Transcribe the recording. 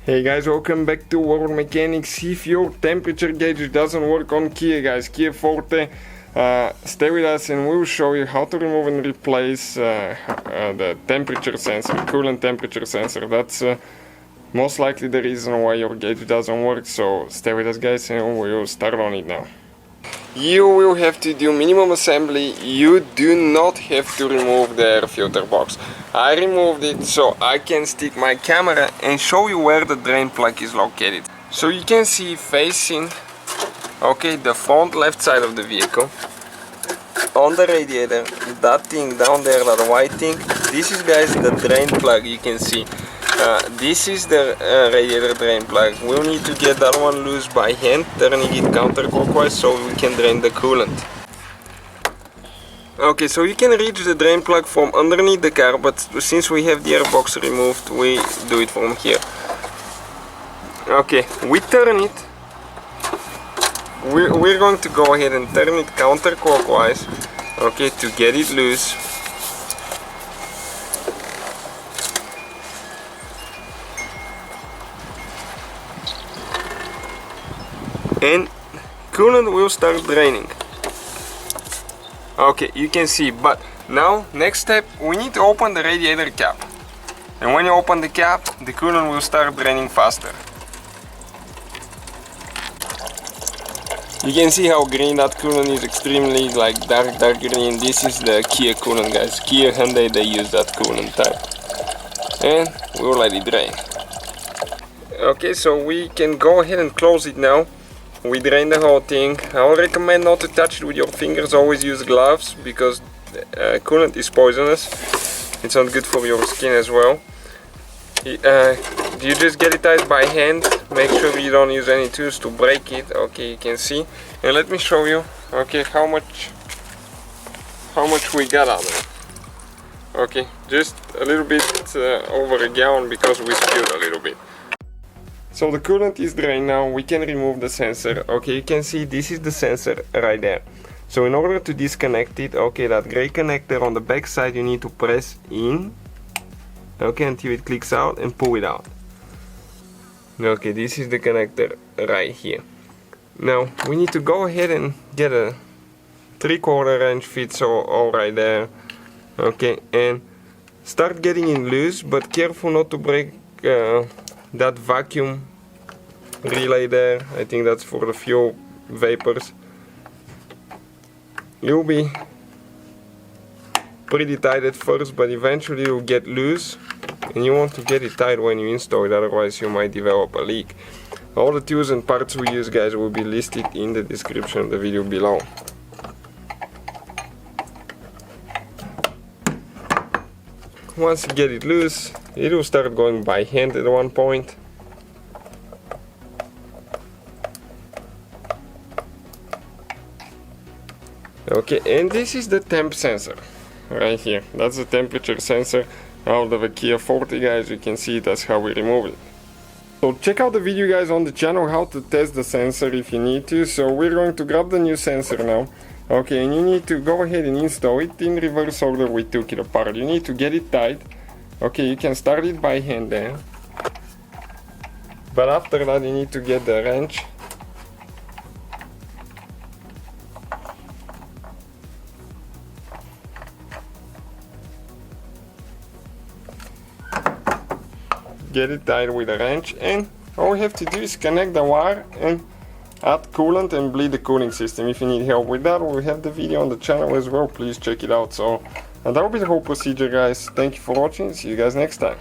Hey guys, welcome back to World Mechanics. If your temperature gauge doesn't work on Kia, guys, Kia Forte, stay with us and we'll show you how to remove and replace the temperature sensor, coolant temperature sensor. That's most likely the reason why your gauge doesn't work, so stay with us guys and we'll start on it now. You will have to do minimum assembly. You do not have to remove the air filter box. I removed it so I can stick my camera and show you where the drain plug is located. So you can see facing, okay, the front left side of the vehicle, on the radiator, that thing down there, that white thing, this is guys the drain plug. You can see this is the radiator drain plug. We'll need to get that one loose by hand, turning it counterclockwise so we can drain the coolant. Okay, so you can reach the drain plug from underneath the car, but since we have the air box removed, we do it from here. Okay, we turn it. We're going to go ahead and turn it counterclockwise, okay, to get it loose. And coolant will start draining. Okay, you can see, but now next step, we need to open the radiator cap. And when you open the cap, the coolant will start draining faster. You can see how green that coolant is, extremely like dark green. This is the Kia coolant, guys. Kia, Hyundai, they use that coolant type. And we'll let it drain. Okay, so we can go ahead and close it now. We drain the whole thing. I would recommend not to touch it with your fingers. Always use gloves because coolant is poisonous. It's not good for your skin as well. You just get it tight by hand. Make sure you don't use any tools to break it. Okay, you can see. And let me show you. Okay, how much we got out of it. Okay, just a little bit over a gallon because we spilled a little bit. So the coolant is drained now, we can remove the sensor. Okay, you can see this is the sensor right there. So in order to disconnect it, okay, that gray connector on the back side, you need to press in, okay, until it clicks out and pull it out. Okay, this is the connector right here. Now we need to go ahead and get a 3/4 wrench, fits all right there. Okay, and start getting it loose, but careful not to break that vacuum relay there. I think that's for the fuel vapors. You'll be pretty tight at first, but eventually you'll get loose, and you want to get it tight when you install it, otherwise you might develop a leak. All the tools and parts we use, guys, will be listed in the description of the video below. Once you get it loose, it will start going by hand at one point. Okay, and this is the temp sensor right here. That's the temperature sensor out of a Kia Forte, guys. You can see that's how we remove it. So check out the video, guys, on the channel how to test the sensor if you need to. So we're going to grab the new sensor now. Okay, and you need to go ahead and install it in reverse order we took it apart. You need to get it tight. Okay, you can start it by hand there. But after that you need to get the wrench. Get it tight with a wrench, and all we have to do is connect the wire and add coolant and bleed the cooling system. If you need help with that, we have the video on the channel as well. Please check it out. So that will be the whole procedure, guys. Thank you for watching. See you guys next time.